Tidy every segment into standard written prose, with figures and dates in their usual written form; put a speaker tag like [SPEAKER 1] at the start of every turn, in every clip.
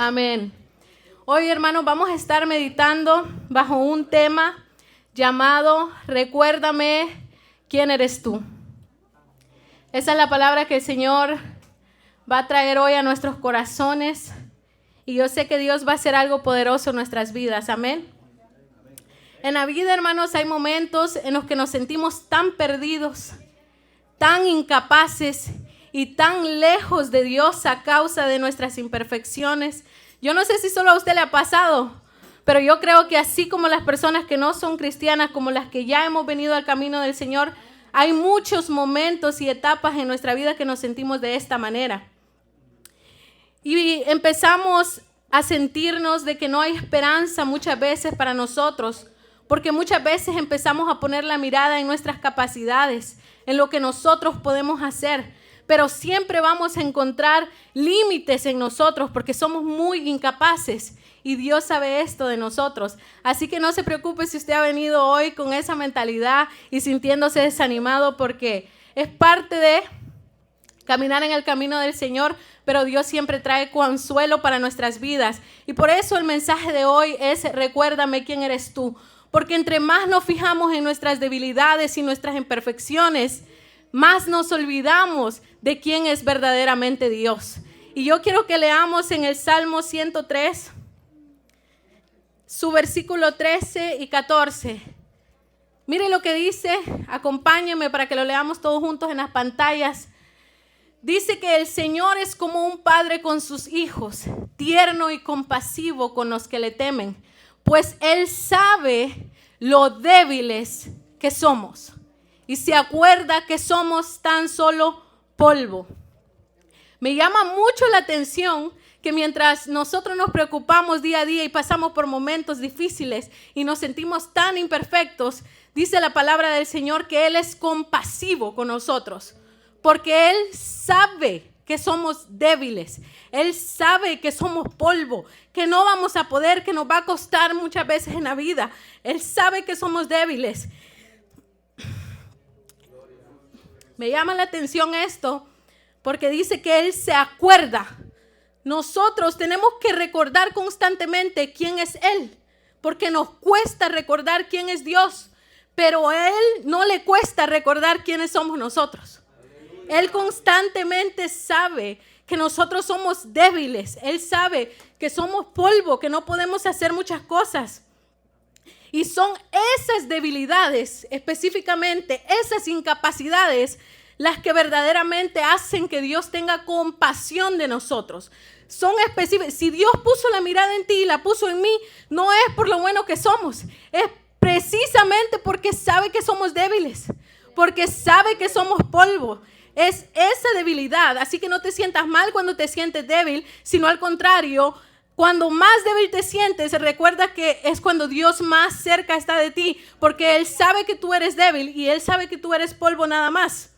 [SPEAKER 1] Amén. Hoy, hermanos, vamos a estar meditando bajo un tema llamado Recuérdame quién eres tú. Esa es la palabra que el Señor va a traer hoy a nuestros corazones. Y yo sé que Dios va a hacer algo poderoso en nuestras vidas. Amén. En la vida, hermanos, hay momentos en los que nos sentimos tan perdidos, tan incapaces y tan lejos de Dios a causa de nuestras imperfecciones. Yo no sé si solo a usted le ha pasado, pero yo creo que así como las personas que no son cristianas, como las que ya hemos venido al camino del Señor, hay muchos momentos y etapas en nuestra vida que nos sentimos de esta manera. Y empezamos a sentirnos de que no hay esperanza muchas veces para nosotros, porque muchas veces empezamos a poner la mirada en nuestras capacidades, en lo que nosotros podemos hacer, pero siempre vamos a encontrar límites en nosotros porque somos muy incapaces y Dios sabe esto de nosotros. Así que no se preocupe si usted ha venido hoy con esa mentalidad y sintiéndose desanimado, porque es parte de caminar en el camino del Señor, pero Dios siempre trae consuelo para nuestras vidas. Y por eso el mensaje de hoy es: recuérdame quién eres tú. Porque entre más nos fijamos en nuestras debilidades y nuestras imperfecciones, más nos olvidamos de quién es verdaderamente Dios. Y yo quiero que leamos en el Salmo 103, su versículo 13 y 14. Mire lo que dice, acompáñenme para que lo leamos todos juntos en las pantallas. Dice que el Señor es como un padre con sus hijos, tierno y compasivo con los que le temen, pues Él sabe lo débiles que somos y se acuerda que somos tan solo polvo. Me llama mucho la atención que mientras nosotros nos preocupamos día a día y pasamos por momentos difíciles y nos sentimos tan imperfectos, dice la palabra del Señor que Él es compasivo con nosotros, porque Él sabe que somos débiles. Él sabe que somos polvo, que no vamos a poder, que nos va a costar muchas veces en la vida. Él sabe que somos débiles. Me llama la atención esto porque dice que Él se acuerda. Nosotros tenemos que recordar constantemente quién es Él, porque nos cuesta recordar quién es Dios, pero a Él no le cuesta recordar quiénes somos nosotros. Él constantemente sabe que nosotros somos débiles. Él sabe que somos polvo, que no podemos hacer muchas cosas. Y son esas debilidades, específicamente esas incapacidades, las que verdaderamente hacen que Dios tenga compasión de nosotros. Son específicas. Si Dios puso la mirada en ti y la puso en mí, no es por lo bueno que somos. Es precisamente porque sabe que somos débiles, porque sabe que somos polvo. Es esa debilidad, así que no te sientas mal cuando te sientes débil, sino al contrario, cuando más débil te sientes, recuerda que es cuando Dios más cerca está de ti, porque Él sabe que tú eres débil y Él sabe que tú eres polvo nada más.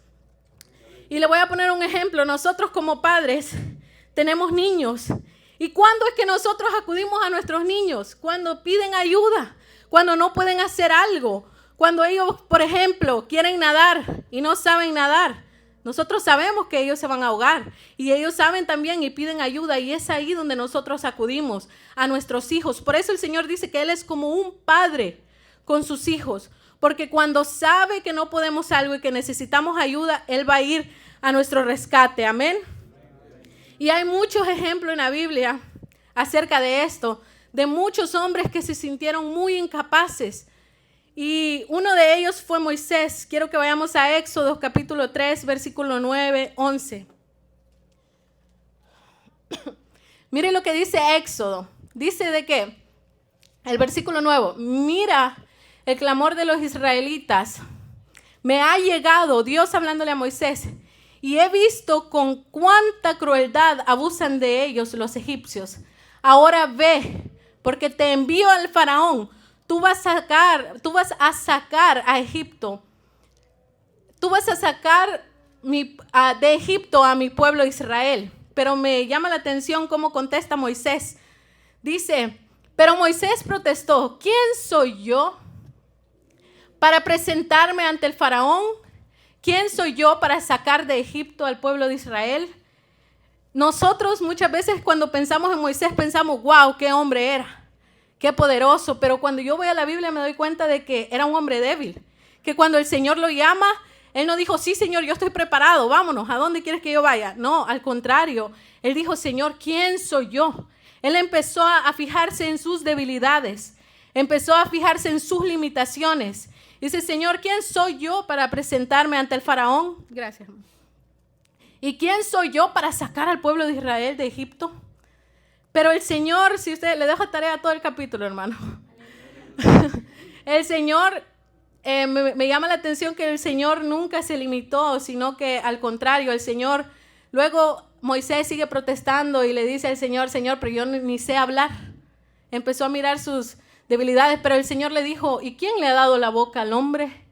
[SPEAKER 1] Y le voy a poner un ejemplo. Nosotros como padres tenemos niños. ¿Y cuándo es que nosotros acudimos a nuestros niños? Cuando piden ayuda, cuando no pueden hacer algo, cuando ellos, por ejemplo, quieren nadar y no saben nadar. Nosotros sabemos que ellos se van a ahogar y ellos saben también y piden ayuda, y es ahí donde nosotros acudimos a nuestros hijos. Por eso el Señor dice que Él es como un padre con sus hijos, porque cuando sabe que no podemos algo y que necesitamos ayuda, Él va a ir a nuestro rescate. Amén. Y hay muchos ejemplos en la Biblia acerca de esto, de muchos hombres que se sintieron muy incapaces. Y uno de ellos fue Moisés. Quiero que vayamos a Éxodo capítulo 3, versículo 9, 11. Mire lo que dice Éxodo. Dice de que el versículo 9, mira el clamor de los israelitas. Me ha llegado, Dios hablándole a Moisés, y he visto con cuánta crueldad abusan de ellos los egipcios. Ahora ve, porque te envío al faraón. Tú vas a sacar a Egipto. Tú vas a sacar de Egipto a mi pueblo Israel. Pero me llama la atención cómo contesta Moisés. Dice, pero Moisés protestó: ¿quién soy yo para presentarme ante el faraón? ¿Quién soy yo para sacar de Egipto al pueblo de Israel? nosotros muchas veces cuando pensamos en Moisés pensamos, wow, qué hombre era, qué poderoso. Pero cuando yo voy a la Biblia me doy cuenta de que era un hombre débil. Que cuando el Señor lo llama, Él no dijo, sí, Señor, yo estoy preparado, vámonos, ¿a dónde quieres que yo vaya? No, al contrario, Él dijo, Señor, ¿quién soy yo? Él empezó a fijarse en sus debilidades, empezó a fijarse en sus limitaciones. Dice, Señor, ¿quién soy yo para presentarme ante el faraón? Gracias. ¿Y quién soy yo para sacar al pueblo de Israel de Egipto? Pero el Señor, si usted le deja tarea a todo el capítulo, hermano. El Señor, me llama la atención que el Señor nunca se limitó, sino que al contrario, el Señor, luego Moisés sigue protestando y le dice al Señor, Señor, pero yo ni sé hablar. Empezó a mirar sus debilidades, pero el Señor le dijo, ¿y quién le ha dado la boca al hombre?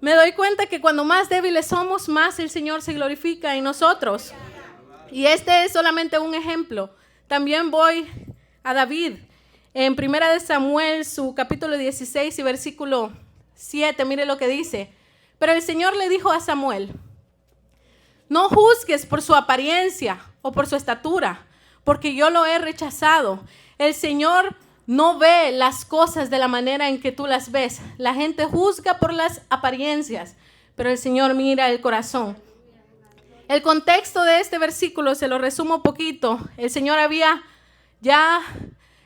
[SPEAKER 1] Me doy cuenta que cuando más débiles somos, más el Señor se glorifica en nosotros. Y este es solamente un ejemplo. También voy a David. En 1 Samuel, su capítulo 16 y versículo 7, mire lo que dice. Pero el Señor le dijo a Samuel, no juzgues por su apariencia o por su estatura, porque yo lo he rechazado. El Señor no ve las cosas de la manera en que tú las ves. La gente juzga por las apariencias, pero el Señor mira el corazón. El contexto de este versículo se lo resumo un poquito. El Señor había ya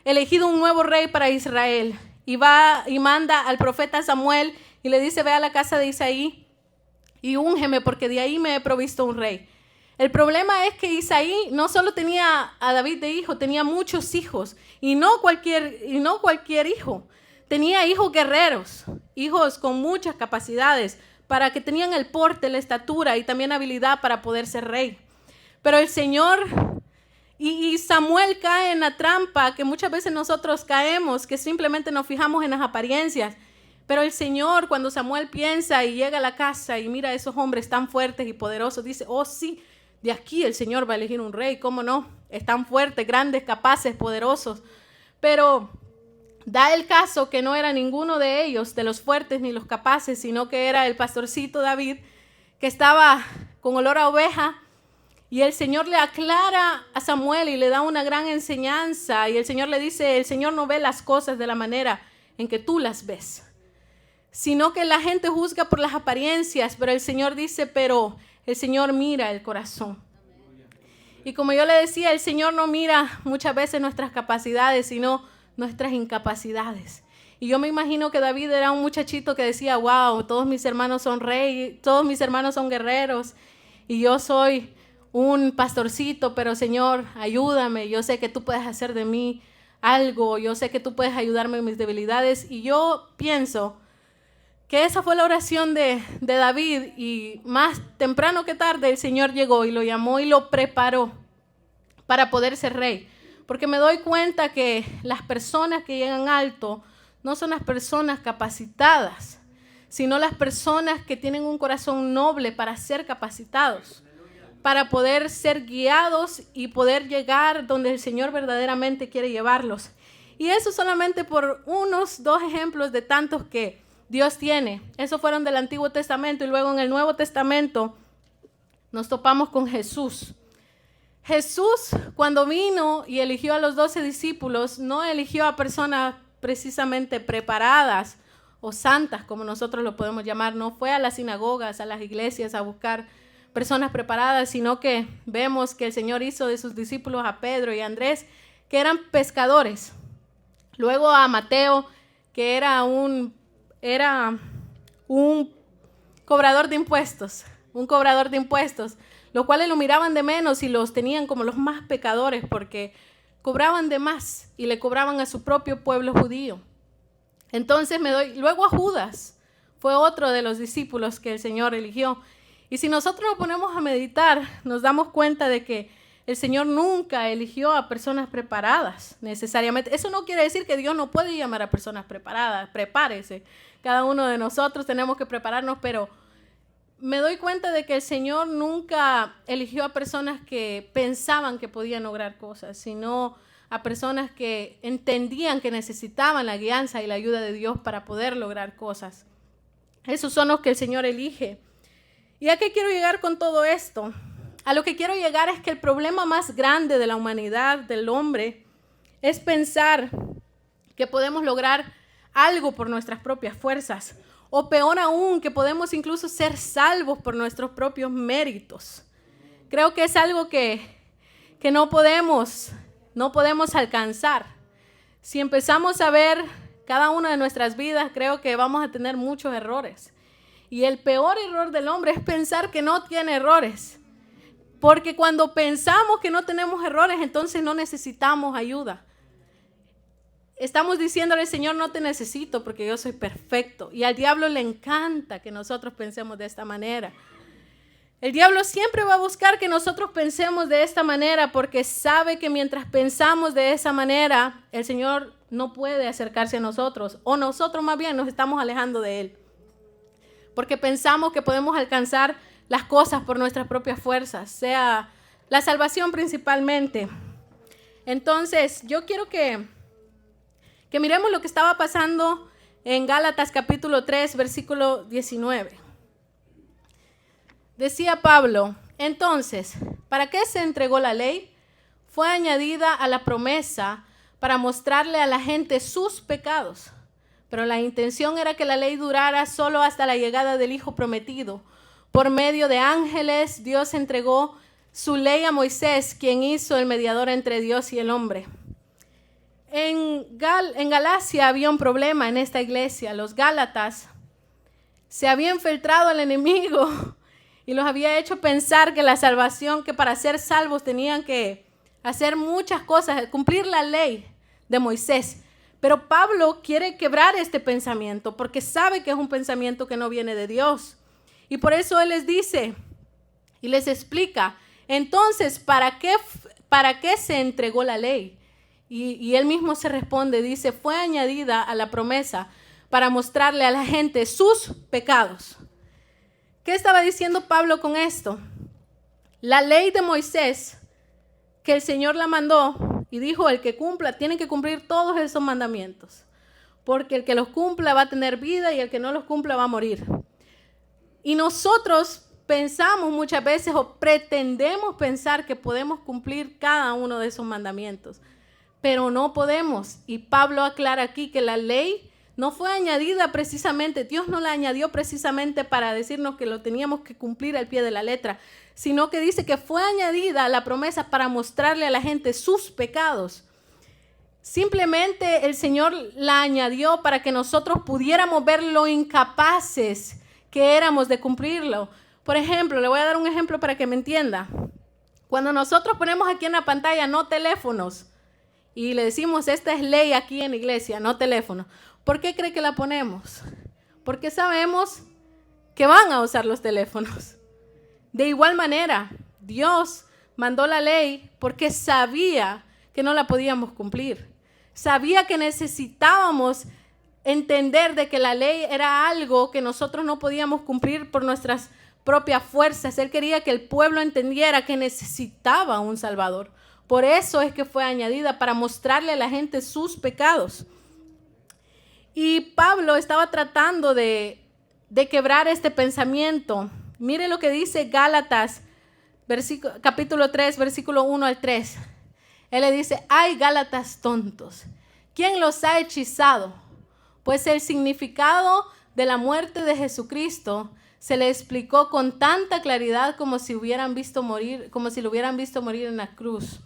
[SPEAKER 1] elegido un nuevo rey para Israel y va y manda al profeta Samuel y le dice, ve a la casa de Isaí y úngeme porque de ahí me he provisto un rey. El problema es que Isaí no solo tenía a David de hijo, tenía muchos hijos y no cualquier hijo. Tenía hijos guerreros, hijos con muchas capacidades para que tenían el porte, la estatura y también habilidad para poder ser rey. Pero el Señor y Samuel cae en la trampa que muchas veces nosotros caemos, que simplemente nos fijamos en las apariencias. Pero el Señor, cuando Samuel piensa y llega a la casa y mira a esos hombres tan fuertes y poderosos, dice, oh sí, de aquí el Señor va a elegir un rey, ¿cómo no? Están fuertes, grandes, capaces, poderosos. Pero da el caso que no era ninguno de ellos, de los fuertes ni los capaces, sino que era el pastorcito David, que estaba con olor a oveja. Y el Señor le aclara a Samuel y le da una gran enseñanza. Y el Señor le dice, el Señor no ve las cosas de la manera en que tú las ves, sino que la gente juzga por las apariencias, pero el Señor dice, pero el Señor mira el corazón. Y como yo le decía, el Señor no mira muchas veces nuestras capacidades, sino nuestras incapacidades. Y yo me imagino que David era un muchachito que decía, wow, todos mis hermanos son reyes, todos mis hermanos son guerreros, y yo soy un pastorcito, pero Señor, ayúdame, yo sé que tú puedes hacer de mí algo, yo sé que tú puedes ayudarme en mis debilidades. Y yo pienso que esa fue la oración de David, y más temprano que tarde el Señor llegó y lo llamó y lo preparó para poder ser rey. Porque me doy cuenta que las personas que llegan alto no son las personas capacitadas, sino las personas que tienen un corazón noble para ser capacitados, para poder ser guiados y poder llegar donde el Señor verdaderamente quiere llevarlos. Y eso solamente por unos 2 ejemplos de tantos que Dios tiene. Esos fueron del Antiguo Testamento, y luego en el Nuevo Testamento nos topamos con Jesús. Jesús, cuando vino y eligió a los 12 discípulos, no eligió a personas precisamente preparadas o santas, como nosotros lo podemos llamar. No fue a las sinagogas, a las iglesias a buscar personas preparadas, sino que vemos que el Señor hizo de sus discípulos a Pedro y a Andrés, que eran pescadores. Luego a Mateo, que era un cobrador de impuestos, los cuales lo miraban de menos y los tenían como los más pecadores porque cobraban de más y le cobraban a su propio pueblo judío. Entonces luego a Judas, fue otro de los discípulos que el Señor eligió. Y si nosotros nos ponemos a meditar, nos damos cuenta de que el Señor nunca eligió a personas preparadas necesariamente. Eso no quiere decir que Dios no puede llamar a personas preparadas. Prepárese. Cada uno de nosotros tenemos que prepararnos, pero me doy cuenta de que el Señor nunca eligió a personas que pensaban que podían lograr cosas, sino a personas que entendían que necesitaban la guianza y la ayuda de Dios para poder lograr cosas. Esos son los que el Señor elige. ¿Y a qué quiero llegar con todo esto? A lo que quiero llegar es que el problema más grande de la humanidad, del hombre, es pensar que podemos lograr algo por nuestras propias fuerzas. O peor aún, que podemos incluso ser salvos por nuestros propios méritos. Creo que es algo que no podemos alcanzar. Si empezamos a ver cada una de nuestras vidas, creo que vamos a tener muchos errores. Y el peor error del hombre es pensar que no tiene errores. Porque cuando pensamos que no tenemos errores, entonces no necesitamos ayuda. Estamos diciéndole, Señor, no te necesito porque yo soy perfecto. Y al diablo le encanta que nosotros pensemos de esta manera. El diablo siempre va a buscar que nosotros pensemos de esta manera porque sabe que mientras pensamos de esa manera, el Señor no puede acercarse a nosotros, o nosotros más bien nos estamos alejando de Él. Porque pensamos que podemos alcanzar las cosas por nuestras propias fuerzas, sea la salvación principalmente. Entonces, yo quiero que miremos lo que estaba pasando en Gálatas capítulo 3, versículo 19. Decía Pablo, entonces, ¿para qué se entregó la ley? Fue añadida a la promesa para mostrarle a la gente sus pecados. Pero la intención era que la ley durara solo hasta la llegada del Hijo prometido. Por medio de ángeles, Dios entregó su ley a Moisés, quien hizo el mediador entre Dios y el hombre. En Galacia había un problema en esta iglesia. Los gálatas se había infiltrado el enemigo y los había hecho pensar que la salvación, que para ser salvos tenían que hacer muchas cosas, cumplir la ley de Moisés. Pero Pablo quiere quebrar este pensamiento porque sabe que es un pensamiento que no viene de Dios. Y por eso él les dice y les explica, entonces, ¿para qué se entregó la ley? Y él mismo se responde, dice, fue añadida a la promesa para mostrarle a la gente sus pecados. ¿Qué estaba diciendo Pablo con esto? La ley de Moisés, que el Señor la mandó y dijo, el que cumpla, tiene que cumplir todos esos mandamientos. Porque el que los cumpla va a tener vida y el que no los cumpla va a morir. Y nosotros pensamos muchas veces o pretendemos pensar que podemos cumplir cada uno de esos mandamientos. Pero no podemos. Y Pablo aclara aquí que la ley no fue añadida precisamente, Dios no la añadió precisamente para decirnos que lo teníamos que cumplir al pie de la letra, sino que dice que fue añadida a la promesa para mostrarle a la gente sus pecados. Simplemente el Señor la añadió para que nosotros pudiéramos ver lo incapaces que éramos de cumplirlo. Por ejemplo, le voy a dar un ejemplo para que me entienda. Cuando nosotros ponemos aquí en la pantalla no teléfonos y le decimos esta es ley aquí en la iglesia, no teléfonos. ¿Por qué cree que la ponemos? Porque sabemos que van a usar los teléfonos. De igual manera, Dios mandó la ley porque sabía que no la podíamos cumplir. Sabía que necesitábamos entender de que la ley era algo que nosotros no podíamos cumplir por nuestras propias fuerzas. Él quería que el pueblo entendiera que necesitaba un Salvador. Por eso es que fue añadida para mostrarle a la gente sus pecados. Y Pablo estaba tratando de quebrar este pensamiento. Mire lo que dice Gálatas, capítulo 3, versículo 1 al 3. Él le dice, ¡ay, Gálatas tontos! ¿Quién los ha hechizado? Pues el significado de la muerte de Jesucristo se le explicó con tanta claridad como si lo hubieran visto morir en la cruz.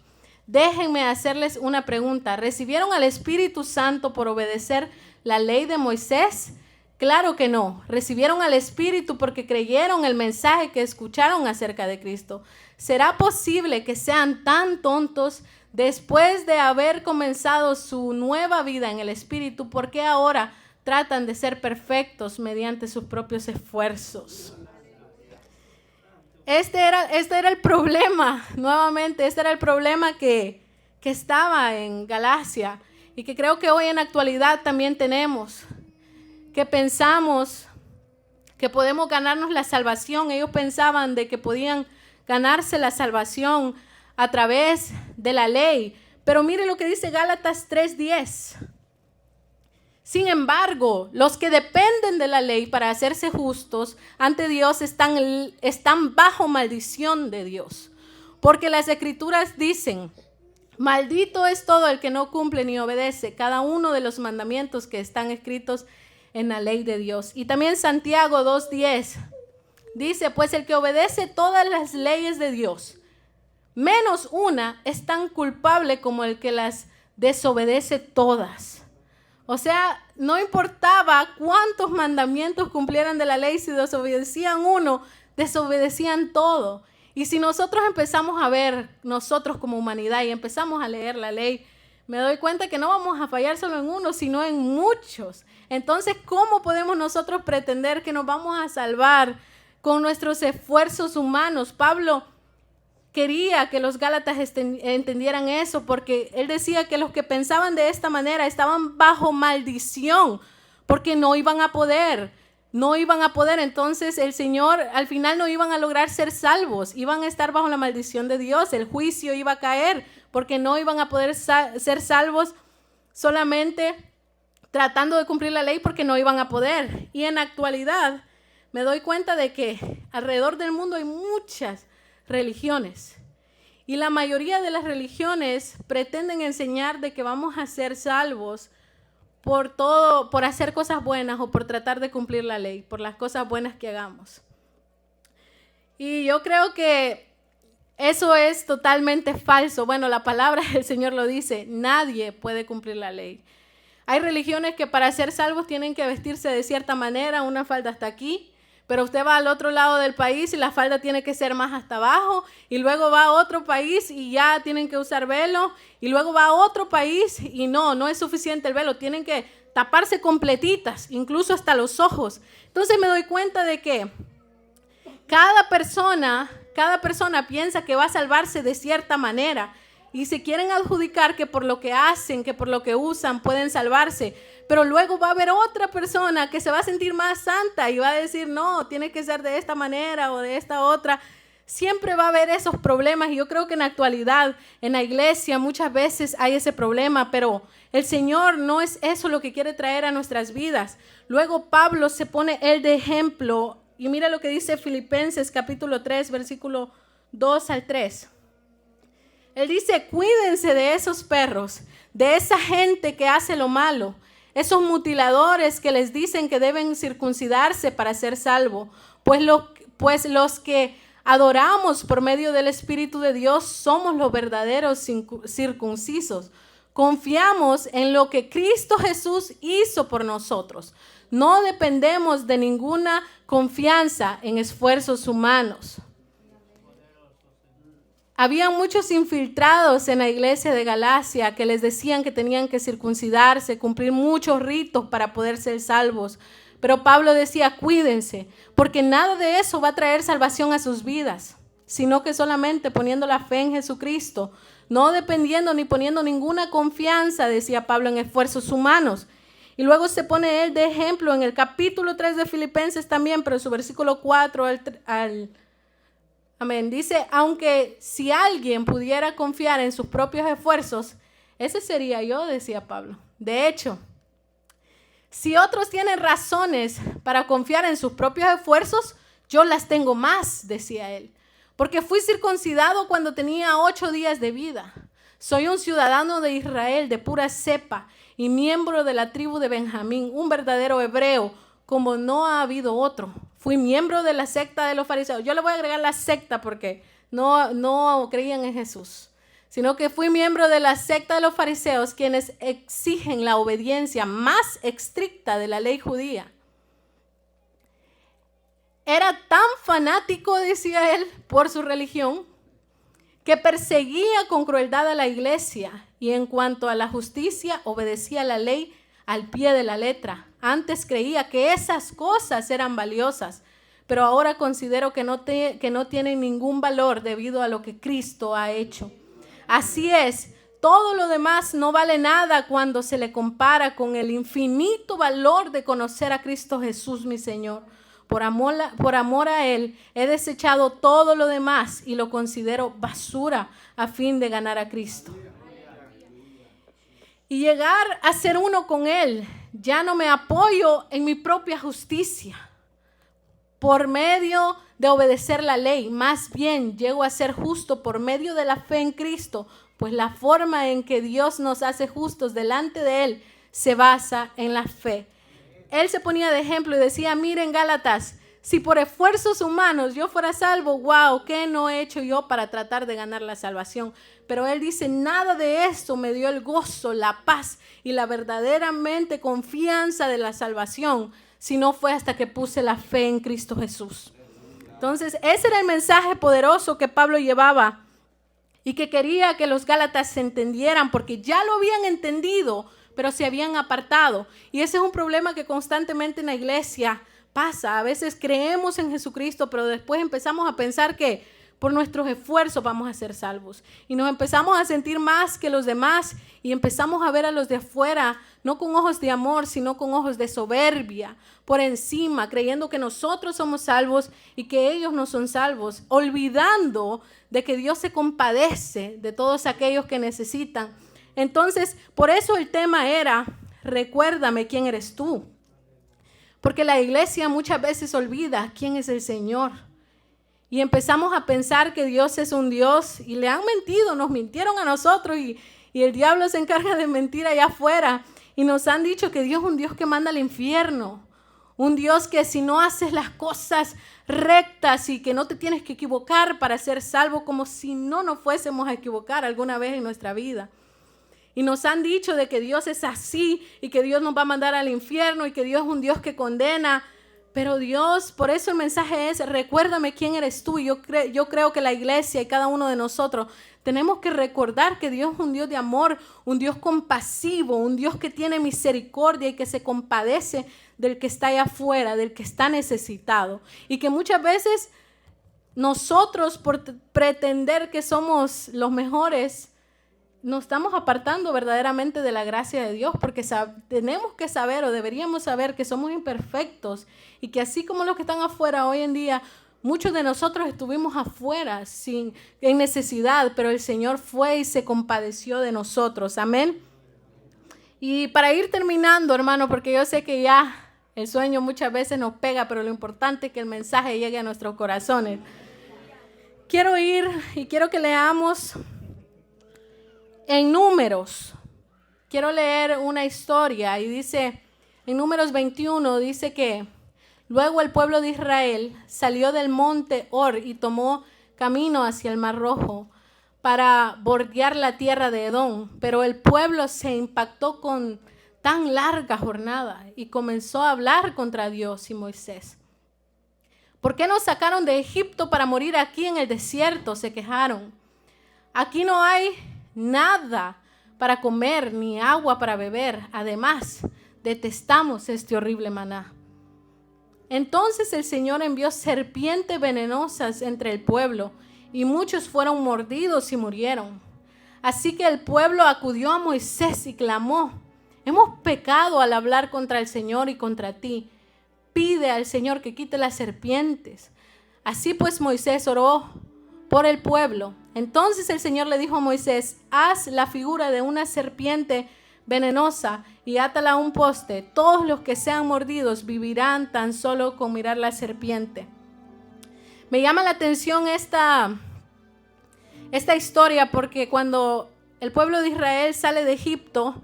[SPEAKER 1] Déjenme hacerles una pregunta. ¿Recibieron al Espíritu Santo por obedecer la ley de Moisés? Claro que no. Recibieron al Espíritu porque creyeron el mensaje que escucharon acerca de Cristo. ¿Será posible que sean tan tontos después de haber comenzado su nueva vida en el Espíritu? ¿Por qué ahora tratan de ser perfectos mediante sus propios esfuerzos? Este era el problema, nuevamente, este era el problema que estaba en Galacia y que creo que hoy en la actualidad también tenemos, que pensamos que podemos ganarnos la salvación. Ellos pensaban de que podían ganarse la salvación a través de la ley, pero mire lo que dice Gálatas 3:10. Sin embargo, los que dependen de la ley para hacerse justos ante Dios están bajo maldición de Dios. Porque las Escrituras dicen, maldito es todo el que no cumple ni obedece cada uno de los mandamientos que están escritos en la ley de Dios. Y también Santiago 2:10 dice, pues el que obedece todas las leyes de Dios, menos una, es tan culpable como el que las desobedece todas. O sea, no importaba cuántos mandamientos cumplieran de la ley, si desobedecían uno, desobedecían todo. Y si nosotros empezamos a ver, nosotros como humanidad, y empezamos a leer la ley, me doy cuenta que no vamos a fallar solo en uno, sino en muchos. Entonces, ¿cómo podemos nosotros pretender que nos vamos a salvar con nuestros esfuerzos humanos? Pablo quería que los gálatas entendieran eso, porque él decía que los que pensaban de esta manera estaban bajo maldición, porque no iban a poder. Entonces el Señor, al final no iban a lograr ser salvos, iban a estar bajo la maldición de Dios, el juicio iba a caer, porque no iban a poder ser salvos solamente tratando de cumplir la ley, porque no iban a poder. Y en la actualidad me doy cuenta de que alrededor del mundo hay muchas religiones, y la mayoría de las religiones pretenden enseñar de que vamos a ser salvos por hacer cosas buenas o por tratar de cumplir la ley, por las cosas buenas que hagamos. Y yo creo que eso es totalmente falso. Bueno, la palabra del Señor lo dice, nadie puede cumplir la ley. Hay religiones que para ser salvos tienen que vestirse de cierta manera, una falda hasta aquí, pero usted va al otro lado del país y la falda tiene que ser más hasta abajo, y luego va a otro país y ya tienen que usar velo, y luego va a otro país y no es suficiente el velo, tienen que taparse completitas, incluso hasta los ojos. Entonces me doy cuenta de que cada persona piensa que va a salvarse de cierta manera, y se quieren adjudicar que por lo que hacen, que por lo que usan pueden salvarse. Pero luego va a haber otra persona que se va a sentir más santa y va a decir, no, tiene que ser de esta manera o de esta otra. Siempre va a haber esos problemas, y yo creo que en la actualidad, en la iglesia, muchas veces hay ese problema, pero el Señor no es eso lo que quiere traer a nuestras vidas. Luego Pablo se pone él de ejemplo, y mira lo que dice Filipenses capítulo 3, versículo 2 al 3. Él dice, cuídense de esos perros, de esa gente que hace lo malo, esos mutiladores que les dicen que deben circuncidarse para ser salvos, pues los que adoramos por medio del Espíritu de Dios somos los verdaderos circuncisos. Confiamos en lo que Cristo Jesús hizo por nosotros. No dependemos de ninguna confianza en esfuerzos humanos. Había muchos infiltrados en la iglesia de Galacia que les decían que tenían que circuncidarse, cumplir muchos ritos para poder ser salvos. Pero Pablo decía, cuídense, porque nada de eso va a traer salvación a sus vidas, sino que solamente poniendo la fe en Jesucristo, no dependiendo ni poniendo ninguna confianza, decía Pablo, en esfuerzos humanos. Y luego se pone él de ejemplo en el capítulo 3 de Filipenses también, pero en su versículo 4 Amén. Dice, aunque si alguien pudiera confiar en sus propios esfuerzos, ese sería yo, decía Pablo. De hecho, si otros tienen razones para confiar en sus propios esfuerzos, yo las tengo más, decía él. Porque fui circuncidado cuando tenía 8 días de vida. Soy un ciudadano de Israel de pura cepa y miembro de la tribu de Benjamín, un verdadero hebreo, como no ha habido otro. Fui miembro de la secta de los fariseos. Yo le voy a agregar la secta porque no creían en Jesús, sino que fui miembro de la secta de los fariseos, quienes exigen la obediencia más estricta de la ley judía. Era tan fanático, decía él, por su religión, que perseguía con crueldad a la iglesia, y en cuanto a la justicia, obedecía la ley al pie de la letra. Antes creía que esas cosas eran valiosas, pero ahora considero que no tienen ningún valor debido a lo que Cristo ha hecho. Así es, todo lo demás no vale nada cuando se le compara con el infinito valor de conocer a Cristo Jesús, mi Señor. Por amor a Él, he desechado todo lo demás y lo considero basura a fin de ganar a Cristo. Y llegar a ser uno con Él, ya no me apoyo en mi propia justicia, por medio de obedecer la ley, más bien llego a ser justo por medio de la fe en Cristo, pues la forma en que Dios nos hace justos delante de Él se basa en la fe. Él se ponía de ejemplo y decía, miren Gálatas, si por esfuerzos humanos yo fuera salvo, wow, ¿qué no he hecho yo para tratar de ganar la salvación? Pero él dice, nada de esto me dio el gozo, la paz y la verdaderamente confianza de la salvación, si no fue hasta que puse la fe en Cristo Jesús. Entonces, ese era el mensaje poderoso que Pablo llevaba y que quería que los Gálatas se entendieran, porque ya lo habían entendido, pero se habían apartado. Y ese es un problema que constantemente en la iglesia pasa. A veces creemos en Jesucristo, pero después empezamos a pensar que por nuestros esfuerzos vamos a ser salvos. Y nos empezamos a sentir más que los demás y empezamos a ver a los de afuera, no con ojos de amor, sino con ojos de soberbia, por encima, creyendo que nosotros somos salvos y que ellos no son salvos, olvidando de que Dios se compadece de todos aquellos que necesitan. Entonces, por eso el tema era, recuérdame quién eres tú. Porque la iglesia muchas veces olvida quién es el Señor. Y empezamos a pensar que Dios es un Dios y le han mentido, nos mintieron a nosotros y el diablo se encarga de mentir allá afuera. Y nos han dicho que Dios es un Dios que manda al infierno. Un Dios que si no haces las cosas rectas y que no te tienes que equivocar para ser salvo, como si no nos fuésemos a equivocar alguna vez en nuestra vida. Y nos han dicho de que Dios es así y que Dios nos va a mandar al infierno y que Dios es un Dios que condena. Pero Dios, por eso el mensaje es, recuérdame quién eres tú. Y yo creo que la iglesia y cada uno de nosotros tenemos que recordar que Dios es un Dios de amor, un Dios compasivo, un Dios que tiene misericordia y que se compadece del que está allá afuera, del que está necesitado. Y que muchas veces nosotros, por pretender que somos los mejores, nos estamos apartando verdaderamente de la gracia de Dios, porque tenemos que saber o deberíamos saber que somos imperfectos y que así como los que están afuera hoy en día, muchos de nosotros estuvimos afuera en necesidad, pero el Señor fue y se compadeció de nosotros. Amén. Y para ir terminando, hermano, porque yo sé que ya el sueño muchas veces nos pega, pero lo importante es que el mensaje llegue a nuestros corazones. Quiero ir y quiero que leamos en Números. Quiero leer una historia y dice, en Números 21, dice que luego el pueblo de Israel salió del monte Hor y tomó camino hacia el Mar Rojo para bordear la tierra de Edom. Pero el pueblo se impactó con tan larga jornada y comenzó a hablar contra Dios y Moisés. ¿Por qué nos sacaron de Egipto para morir aquí en el desierto?, se quejaron. Aquí no hay nada para comer ni agua para beber. Además, detestamos este horrible maná. Entonces el Señor envió serpientes venenosas entre el pueblo y muchos fueron mordidos y murieron. Así que el pueblo acudió a Moisés y clamó: hemos pecado al hablar contra el Señor y contra ti. Pide al Señor que quite las serpientes. Así pues Moisés oró por el pueblo. Entonces el Señor le dijo a Moisés: haz la figura de una serpiente venenosa y átala a un poste. Todos los que sean mordidos vivirán tan solo con mirar la serpiente. Me llama la atención esta historia porque cuando el pueblo de Israel sale de Egipto,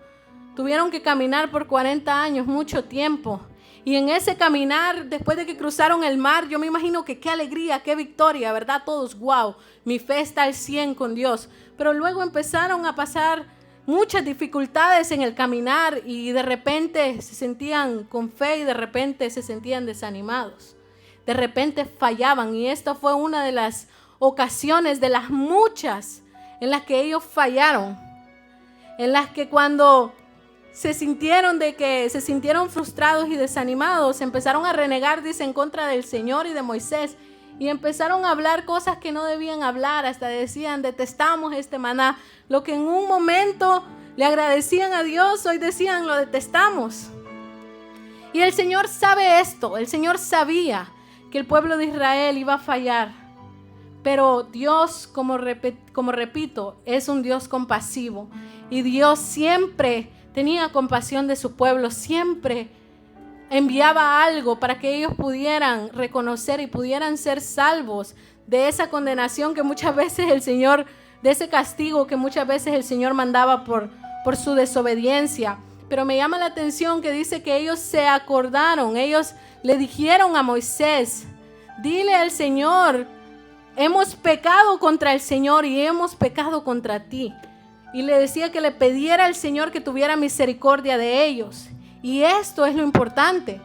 [SPEAKER 1] tuvieron que caminar por 40 años, mucho tiempo. Y en ese caminar, después de que cruzaron el mar, yo me imagino que qué alegría, qué victoria, ¿verdad? Todos, wow, mi fe está al 100 con Dios. Pero luego empezaron a pasar muchas dificultades en el caminar y de repente se sentían con fe y de repente se sentían desanimados. De repente fallaban y esta fue una de las ocasiones, de las muchas en las que ellos fallaron. En las que cuando se sintieron frustrados y desanimados, empezaron a renegar, dice, en contra del Señor y de Moisés, y empezaron a hablar cosas que no debían hablar. Hasta decían: detestamos este maná. Lo que en un momento le agradecían a Dios, hoy decían: lo detestamos. Y el Señor sabe esto. El Señor sabía que el pueblo de Israel iba a fallar, pero Dios, como repito, es un Dios compasivo, y Dios siempre tenía compasión de su pueblo, siempre enviaba algo para que ellos pudieran reconocer y pudieran ser salvos de esa condenación que muchas veces el Señor, de ese castigo que muchas veces el Señor mandaba por su desobediencia. Pero me llama la atención que dice que ellos se acordaron, ellos le dijeron a Moisés: dile al Señor, hemos pecado contra el Señor y hemos pecado contra ti. Y le decía que le pidiera al Señor que tuviera misericordia de ellos. Y esto es lo importante,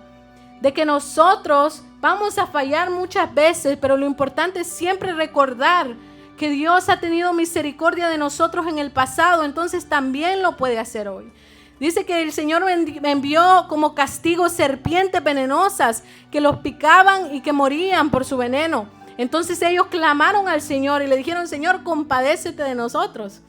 [SPEAKER 1] de que nosotros vamos a fallar muchas veces, pero lo importante es siempre recordar que Dios ha tenido misericordia de nosotros en el pasado, entonces también lo puede hacer hoy. Dice que el Señor envió como castigo serpientes venenosas que los picaban y que morían por su veneno. Entonces ellos clamaron al Señor y le dijeron: Señor, compadécete de nosotros.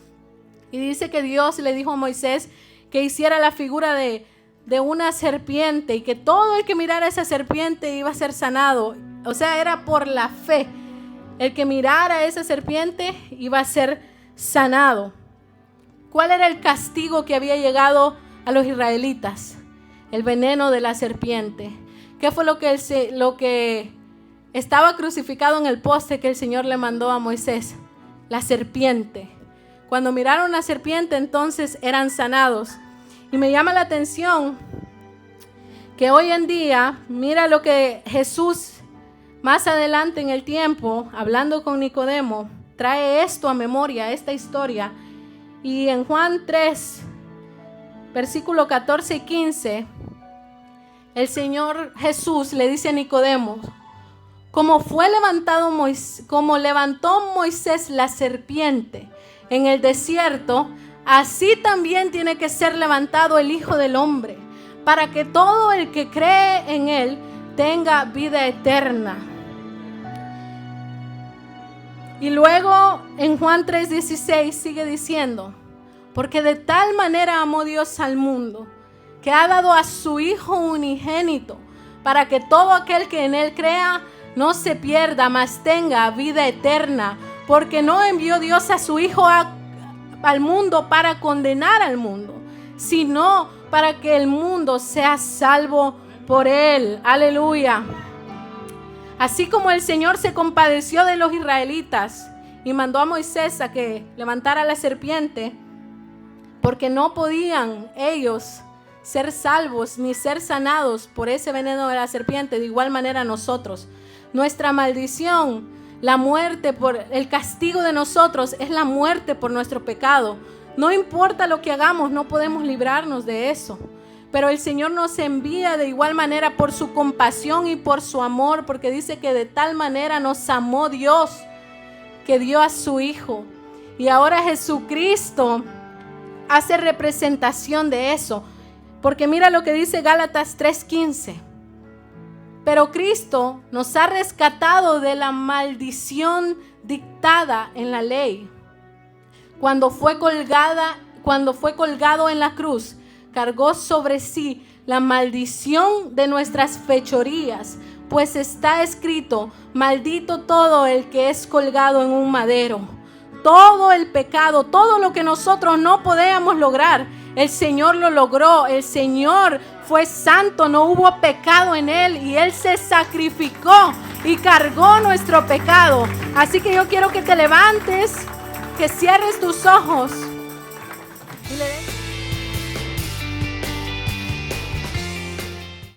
[SPEAKER 1] Y dice que Dios le dijo a Moisés que hiciera la figura de una serpiente y que todo el que mirara esa serpiente iba a ser sanado. O sea, era por la fe. El que mirara esa serpiente iba a ser sanado. ¿Cuál era el castigo que había llegado a los israelitas? El veneno de la serpiente. ¿Qué fue lo que estaba crucificado en el poste que el Señor le mandó a Moisés? La serpiente. Cuando miraron la serpiente, entonces eran sanados. Y me llama la atención que hoy en día, mira lo que Jesús más adelante en el tiempo, hablando con Nicodemo, trae esto a memoria, esta historia. Y en Juan 3, versículo 14 y 15, el Señor Jesús le dice a Nicodemo: como levantó Moisés la serpiente en el desierto, así también tiene que ser levantado el Hijo del Hombre, para que todo el que cree en él tenga vida eterna. Y luego en Juan 3:16 sigue diciendo: porque de tal manera amó Dios al mundo, que ha dado a su Hijo unigénito, para que todo aquel que en él crea no se pierda, mas tenga vida eterna. Porque no envió Dios a su Hijo al mundo para condenar al mundo, sino para que el mundo sea salvo por él. Aleluya. Así como el Señor se compadeció de los israelitas y mandó a Moisés a que levantara la serpiente, porque no podían ellos ser salvos ni ser sanados por ese veneno de la serpiente, de igual manera nosotros. Nuestra maldición, la muerte, por el castigo de nosotros es la muerte por nuestro pecado. No importa lo que hagamos, no podemos librarnos de eso. Pero el Señor nos envía de igual manera por su compasión y por su amor, porque dice que de tal manera nos amó Dios, que dio a su Hijo. Y ahora Jesucristo hace representación de eso. Porque mira lo que dice Gálatas 3:15. Pero Cristo nos ha rescatado de la maldición dictada en la ley. Cuando fue colgado en la cruz, cargó sobre sí la maldición de nuestras fechorías, pues está escrito: maldito todo el que es colgado en un madero. Todo el pecado, todo lo que nosotros no podíamos lograr, el Señor lo logró. El Señor fue santo, no hubo pecado en él, y él se sacrificó y cargó nuestro pecado. Así que yo quiero que te levantes, que cierres tus ojos y le des